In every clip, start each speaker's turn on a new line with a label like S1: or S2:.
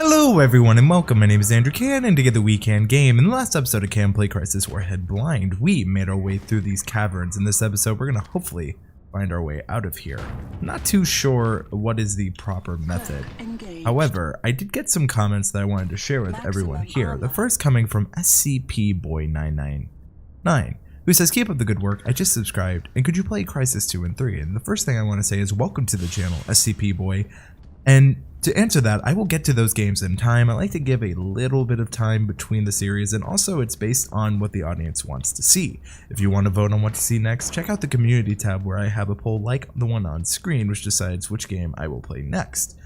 S1: Hello everyone and welcome, my name is Andrew Can, and together we can game. In the last episode of Can Play Crysis Warhead Blind, we made our way through these caverns. In this episode, we're going to hopefully find our way out of here. I'm not too sure what is the proper method. However, I did get some comments that I wanted to share with everyone here. The first coming from SCP Boy 999, who says, "Keep up the good work, I just subscribed, and could you play Crysis 2 and 3? And the first thing I want to say is welcome to the channel, SCP Boy. And to answer that, I will get to those games in time. I like to give a little bit of time between the series, and also it's based on what the audience wants to see. If you want to vote on what to see next, check out the community tab where I have a poll like the one on screen which decides which game I will play next.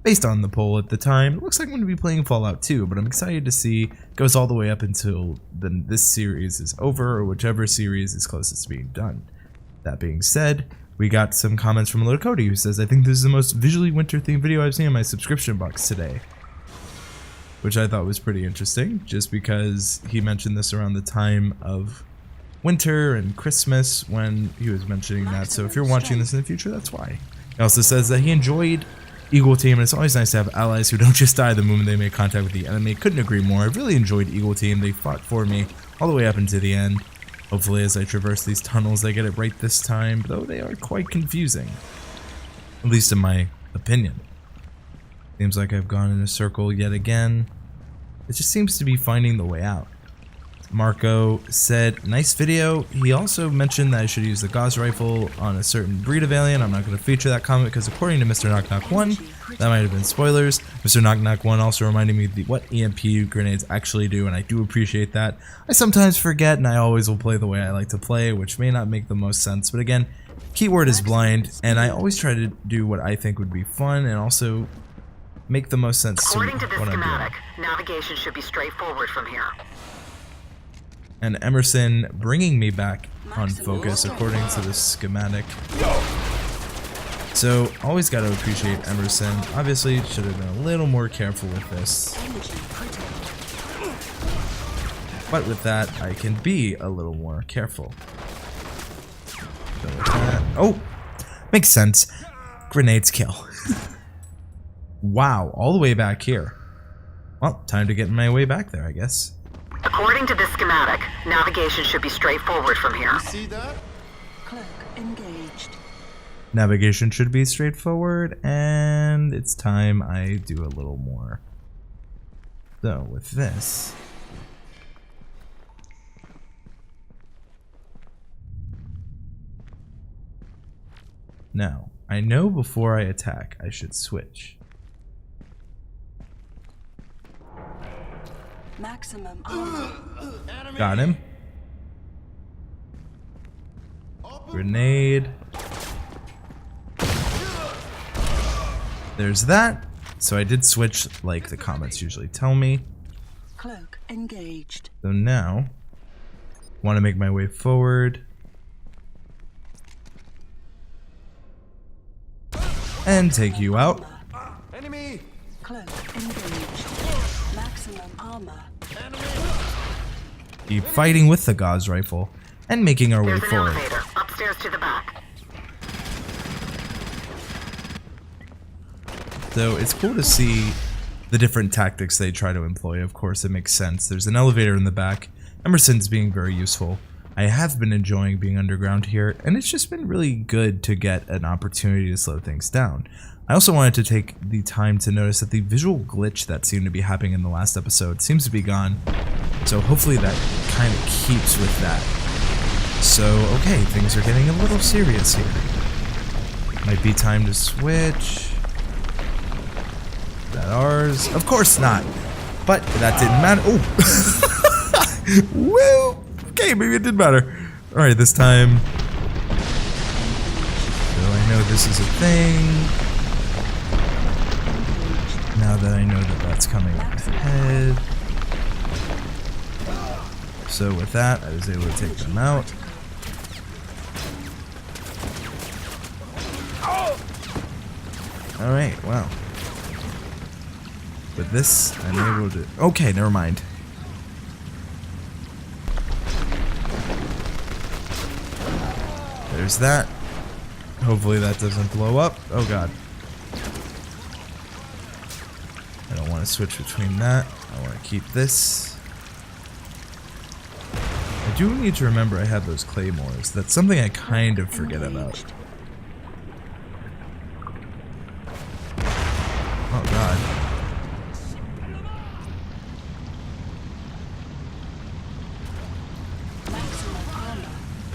S1: Based on the poll at the time, it looks like I'm going to be playing Fallout 2, but I'm excited to see it goes all the way up until this series is over, or whichever series is closest to being done. That being said, we got some comments from Little Cody, who says, "I think this is the most visually winter-themed video I've seen in my subscription box today." Which I thought was pretty interesting, just because he mentioned this around the time of winter and Christmas when he was mentioning that. So if you're watching this in the future, that's why. He also says that he enjoyed Eagle Team, and it's always nice to have allies who don't just die the moment they make contact with the enemy. Couldn't agree more. I really enjoyed Eagle Team. They fought for me all the way up into the end. Hopefully as I traverse these tunnels I get it right this time, though they are quite confusing. At least in my opinion. Seems like I've gone in a circle yet again. It just seems to be finding the way out. Marco said, "Nice video." He also mentioned that I should use the Gauss rifle on a certain breed of alien. I'm not going to feature that comment because according to Mr. Knock Knock 1, that might have been spoilers. Mr. Knock Knock 1 also reminded me what EMP grenades actually do, and I do appreciate that. I sometimes forget, and I always will play the way I like to play, which may not make the most sense. But again, keyword is blind, and I always try to do what I think would be fun and also make the most sense to what I'm doing.
S2: According to the schematic, navigation should be straightforward from here.
S1: And Emerson bringing me back on focus according to the schematic. So always got to appreciate Emerson. Obviously should have been a little more careful with this, but with that I can be a little more careful. So with that, oh, makes sense. Grenades kill. Wow, all the way back here. Well, time to get my way back there, I guess.
S2: According to this schematic, navigation should be straightforward from here.
S3: You see that?
S4: Cloak engaged.
S1: Navigation should be straightforward, and it's time I do a little more. So with this, now I know before I attack I should switch.
S4: Maximum armor.
S1: Got him. Grenade. There's that. So I did switch like the comments usually tell me.
S4: Cloak engaged.
S1: So now, want to make my way forward. And take you out.
S3: Enemy!
S4: Cloak engaged. Maximum armor.
S1: Keep fighting with the Gauss rifle and making our way
S2: There's an
S1: forward.
S2: elevator upstairs to the back.
S1: So it's cool to see the different tactics they try to employ. Of course, it makes sense. There's an elevator in the back. Emerson's being very useful. I have been enjoying being underground here, and it's just been really good to get an opportunity to slow things down. I also wanted to take the time to notice that the visual glitch that seemed to be happening in the last episode seems to be gone. So hopefully that kind of keeps with that. So, okay, things are getting a little serious here. Might be time to switch. Is that ours? Of course not. But that didn't matter. Oh! Woo! Okay, maybe it did matter. Alright, this time. So I know this is a thing. Now that I know that that's coming up ahead. So with that, I was able to take them out. Alright, wow. With this, I'm able to... Okay, never mind. There's that. Hopefully that doesn't blow up. Oh god. I don't want to to switch between that. I want to keep this. I do need to remember I have those claymores. That's something I kind of forget about. Oh god.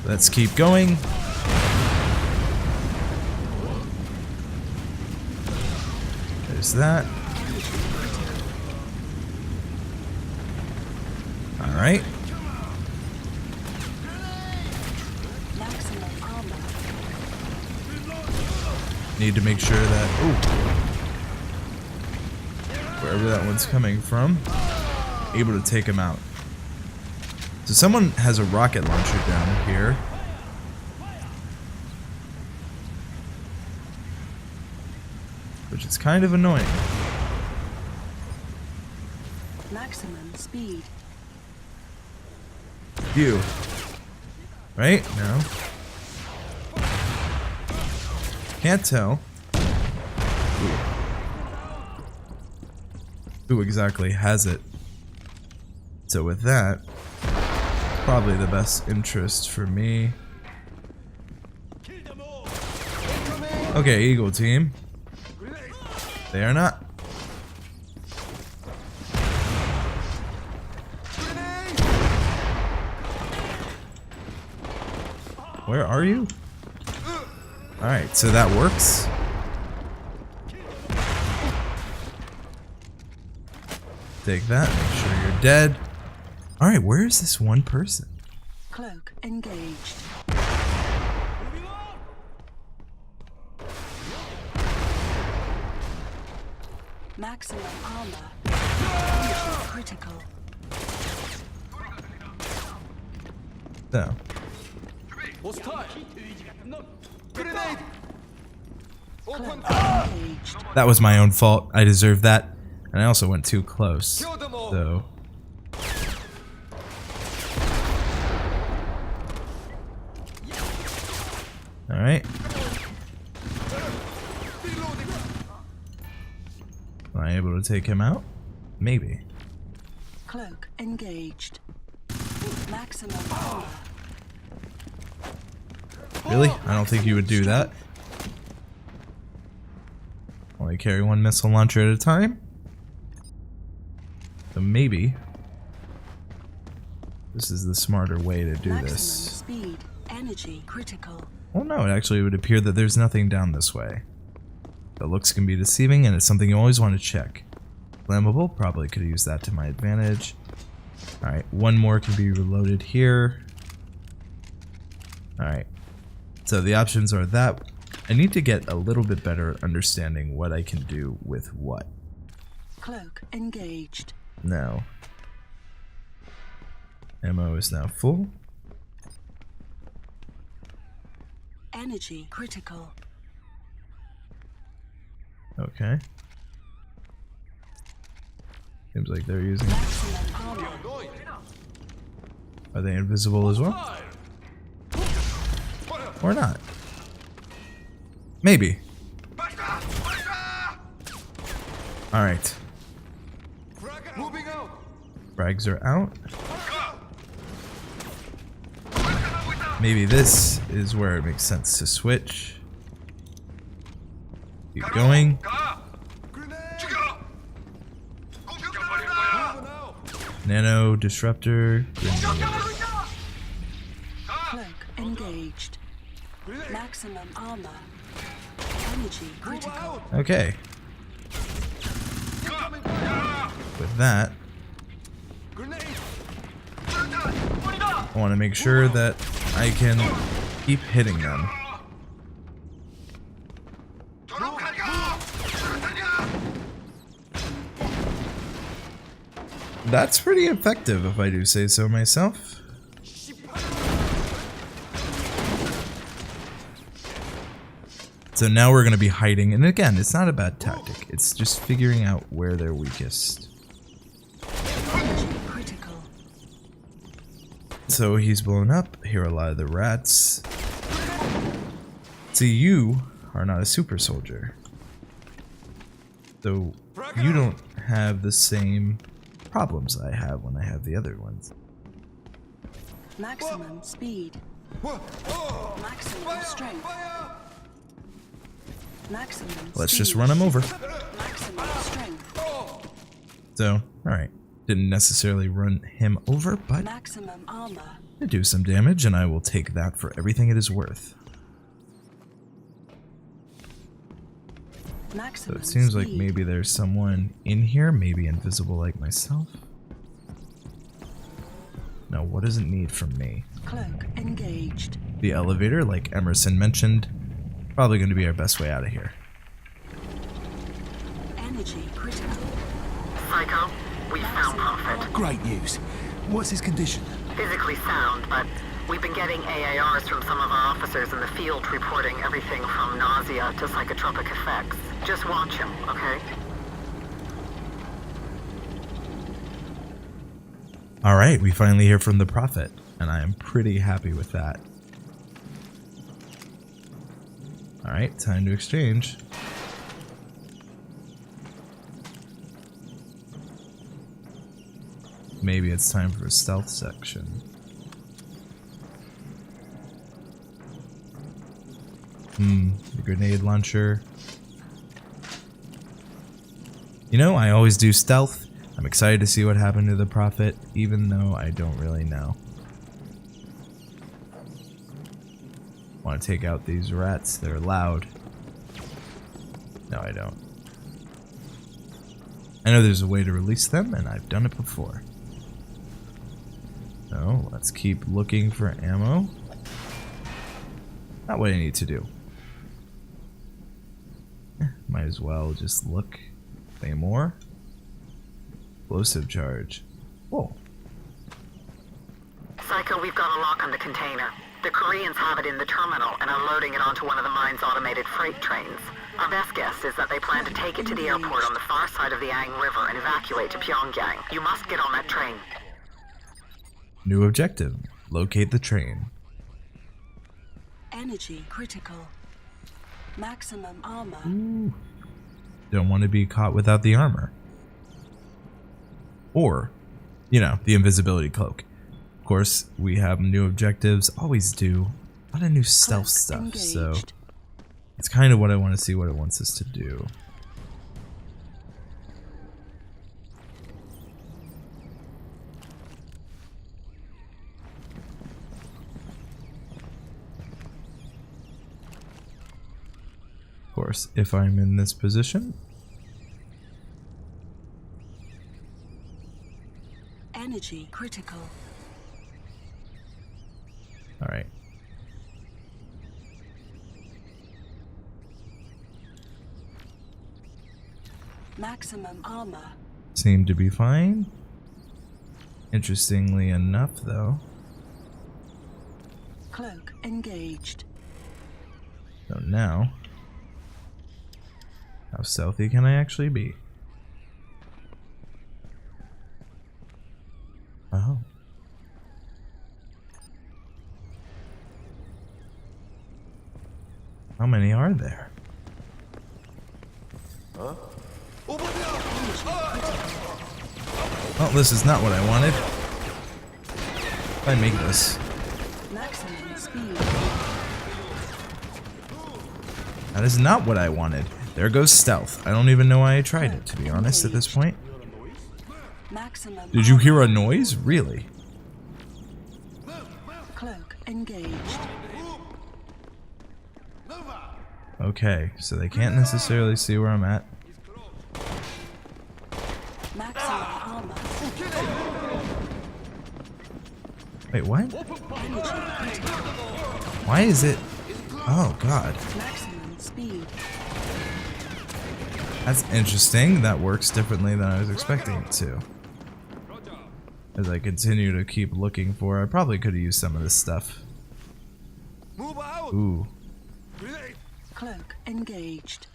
S1: Let's keep going. There's that. Alright. Need to make sure that, wherever that one's coming from, able to take him out. So someone has a rocket launcher down here. Which is kind of annoying.
S4: Maximum speed.
S1: You. Right? No. Can't tell. Who exactly has it. So with that, probably the best interest for me. Okay, Eagle team. They are not. Where are you? Alright, so that works. Take that, make sure you're dead. Alright, where is this one person?
S4: Cloak engaged. Maximum armor. Energy critical.
S1: No.
S4: Cloak engaged.
S1: That was my own fault. I deserve that. And I also went too close. So. Alright. Am I able to take him out? Maybe.
S4: Cloak engaged. Maximum armor.
S1: Really? I don't think you would do that. Only carry one missile launcher at a time? So maybe this is the smarter way to do
S4: Maximum
S1: this.
S4: speed. Energy critical.
S1: Well, no, it actually would appear that there's nothing down this way. The looks can be deceiving, and it's something you always want to check. Flammable, probably could use that to my advantage. Alright, one more can be reloaded here. Alright, so the options are that. I need to get a little bit better understanding what I can do with what.
S4: Cloak engaged.
S1: No. Ammo is now full.
S4: Energy critical.
S1: Okay. Seems like they're using.
S4: Maximum armor.
S1: Are they invisible as well? Or not? Maybe. Alright. Frags are out. Maybe this is where it makes sense to switch. Keep going. Nano disruptor.
S4: Cloak engaged. Maximum armor. Energy critical.
S1: Okay. With that, I want to make sure that I can keep hitting them. That's pretty effective, if I do say so myself. So now we're going to be hiding, and again, it's not a bad tactic. It's just figuring out where they're weakest.
S4: Energy critical.
S1: So he's blown up. Here are a lot of the rats. See, you are not a super soldier. So you don't have the same problems I have when I have the other ones.
S4: Maximum speed. Maximum strength. Maximum
S1: Let's
S4: speed.
S1: just run him over.
S4: Maximum strength.
S1: So, alright. Didn't necessarily run him over, but
S4: Maximum armor.
S1: I do some damage, and I will take that for everything it is worth. So
S4: Maximum
S1: it seems like
S4: speed.
S1: maybe there's someone in here, maybe invisible like myself. No, what does it need from me?
S4: Cloak engaged.
S1: The elevator, like Emerson mentioned, probably going to be our best way out of here.
S4: Energy critical.
S2: Psycho, we found Prophet.
S3: Great news. What's his condition?
S2: Physically sound, but we've been getting AARs from some of our officers in the field reporting everything from nausea to psychotropic effects. Just watch him, okay?
S1: Alright, we finally hear from the Prophet, and I am pretty happy with that. Alright, time to exchange. Maybe it's time for a stealth section. The grenade launcher. You know, I always do stealth. I'm excited to see what happened to the Prophet, even though I don't really know. Want to take out these rats? They're loud. No, I don't. I know there's a way to release them, and I've done it before. So, let's keep looking for ammo. Not what I need to do. Might as well just look. Any more? Explosive charge. Whoa.
S2: Psycho, we've got a lock on the container. The Koreans have it in the terminal and are loading it onto one of the mine's automated freight trains. Our best guess is that they plan to take it to the airport on the far side of the Ang River and evacuate to Pyongyang. You must get on that train.
S1: New objective. Locate the train.
S4: Energy critical. Maximum armor.
S1: Ooh. Don't want to be caught without the armor. Or, you know, the invisibility cloak. Of course, we have new objectives. Always do. A lot of new stealth
S4: Cloak
S1: stuff, so
S4: engaged.
S1: it's kind of what I want to see what it wants us to do. Of course, if I'm in this position,
S4: Energy critical.
S1: alright.
S4: Maximum armor.
S1: Seem to be fine. Interestingly enough, though.
S4: Cloak engaged.
S1: So now, how stealthy can I actually be? Oh. How many are there? Well, this is not what I wanted. If I make this.
S4: Maximum speed.
S1: That is not what I wanted. There goes stealth. I don't even know why I tried it, to be honest, at this point.
S4: Maximum
S1: Did you
S4: armor.
S1: hear a noise? Really?
S4: Cloak engaged.
S1: Okay, so they can't necessarily see where I'm at.
S4: Maximum armor.
S1: Wait, what?
S4: Energy critical.
S1: Why is it... Oh, God.
S4: Maximum speed.
S1: That's interesting. That works differently than I was expecting it to. As I continue to keep looking for... I probably could have used some of this stuff. Ooh.
S4: Cloak engaged.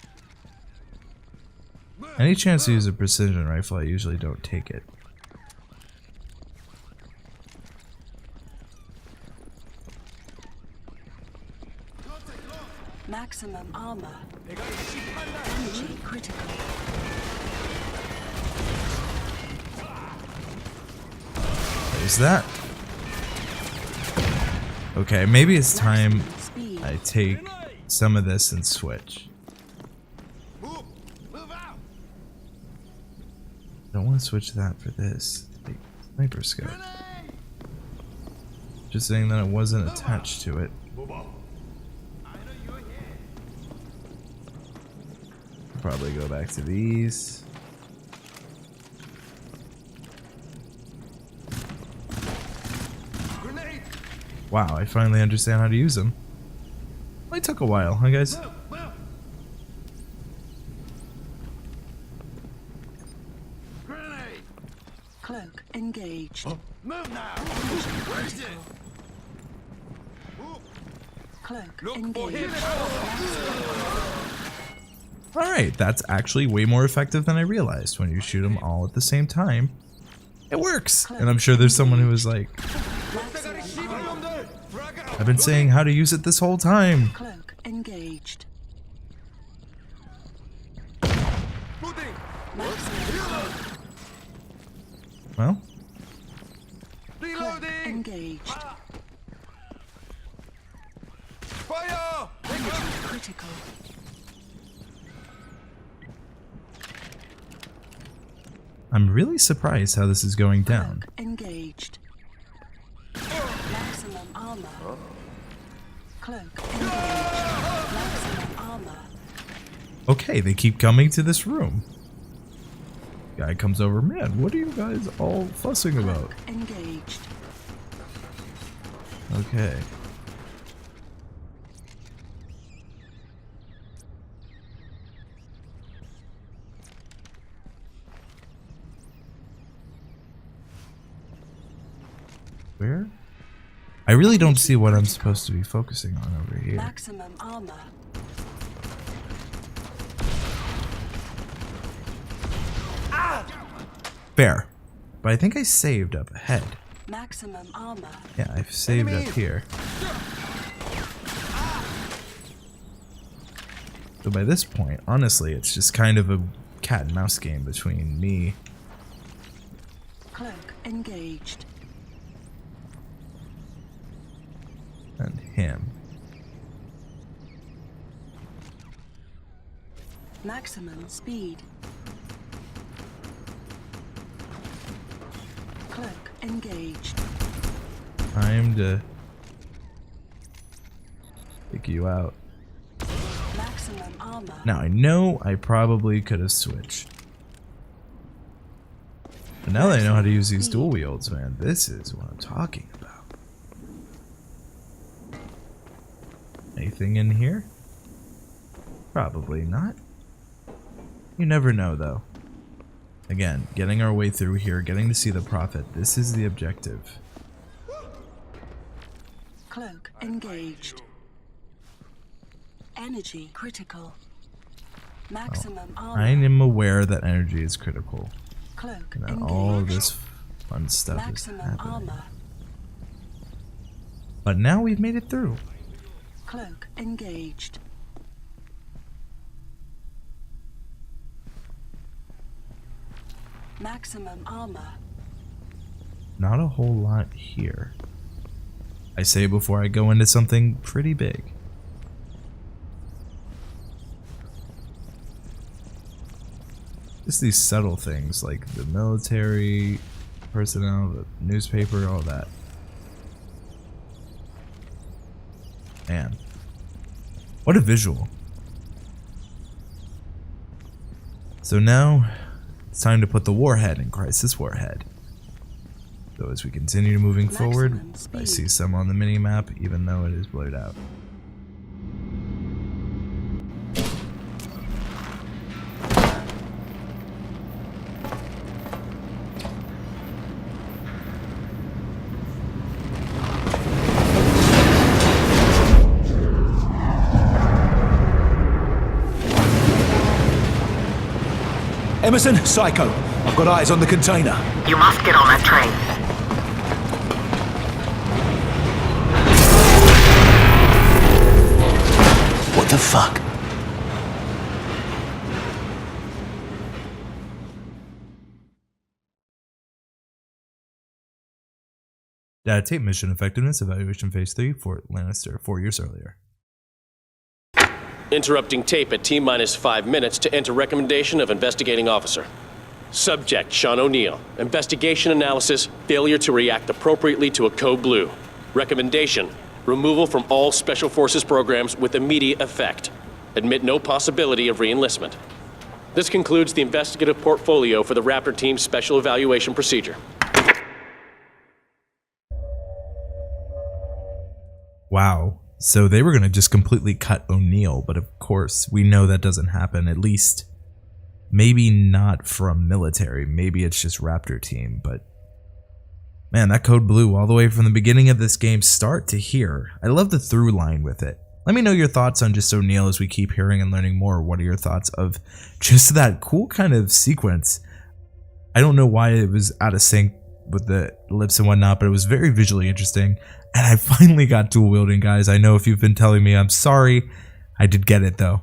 S1: Any chance to use a precision rifle, I usually don't take it.
S4: Maximum armor. Energy critical.
S1: There's that. Okay, maybe it's time
S4: Speed.
S1: I take some of this and switch.
S3: Move out.
S1: I don't want to switch that for this. Like, sniper scope. Just saying that it wasn't attached to it.
S3: Move on.
S1: Probably go back to these.
S3: Grenade.
S1: Wow, I finally understand how to use them. It took a while, huh guys?
S3: Grenade.
S4: Cloak engaged.
S3: Move now.
S4: Where's it? Cloak
S3: Look for him.
S4: engaged.
S1: Alright, that's actually way more effective than I realized. When you shoot them all at the same time, it works. And I'm sure there's someone who was like, I've been saying how to use it this whole time.
S4: Cloak engaged.
S3: Moving.
S4: Maximum
S1: Well,
S4: cloak
S3: Reloading.
S4: engaged.
S3: Fire.
S4: Energy critical.
S1: I'm really surprised how this is going down.
S4: Cloak engaged. Maximum armor. Cloak engaged. Maximum armor.
S1: Okay, they keep coming to this room. Guy comes over, man, what are you guys all fussing about?
S4: Cloak engaged.
S1: Okay. Where? I really don't see what I'm supposed to be focusing on over here.
S4: Maximum armor.
S1: Fair. But I think I saved up ahead.
S4: Maximum armor.
S1: Yeah, I've saved up here. So by this point, honestly, it's just kind of a cat and mouse game between me
S4: Cloak engaged.
S1: and him.
S4: Maximum speed. Cloak engaged.
S1: Time to pick you out.
S4: Maximum armor.
S1: Now, I know I probably could have switched. But now that I know how to use these dual wields, man, this is what I'm talking about. Anything in here? Probably not. You never know, though. Again, getting our way through here, getting to see the Prophet, this is the objective.
S4: Cloak engaged. Energy critical. Maximum armor.
S1: I am aware that energy is critical.
S4: Cloak
S1: And that
S4: engaged.
S1: all of this fun stuff is
S4: Maximum
S1: happening.
S4: armor.
S1: But now we've made it through.
S4: Cloak engaged. Maximum armor.
S1: Not a whole lot here. I say before I go into something pretty big. Just these subtle things like the military personnel, the newspaper, all that. Man, what a visual. So now it's time to put the warhead in Crysis Warhead. So as we continue moving forward,
S4: Maximum
S1: I
S4: speed.
S1: see some on the mini-map even though it is blurred out.
S3: Emerson, Psycho. I've got eyes on the container.
S2: You must get on that train.
S3: What the fuck?
S1: Data tape mission effectiveness evaluation phase 3 for Lannister 4 years earlier.
S5: Interrupting tape at T-minus 5 minutes to enter recommendation of investigating officer. Subject Sean O'Neill. Investigation analysis, failure to react appropriately to a code blue. Recommendation, removal from all Special Forces programs with immediate effect. Admit no possibility of re-enlistment. This concludes the investigative portfolio for the Raptor Team's special evaluation procedure.
S1: Wow. So they were going to just completely cut O'Neill, but of course we know that doesn't happen, at least maybe not from military. Maybe it's just Raptor Team, but man, that code blue all the way from the beginning of this game start to here. I love the through line with it. Let me know your thoughts on just O'Neill as we keep hearing and learning more. What are your thoughts of just that cool kind of sequence? I don't know why it was out of sync with the lips and whatnot, but it was very visually interesting. And I finally got dual wielding, guys. I know if you've been telling me, I'm sorry. I did get it though.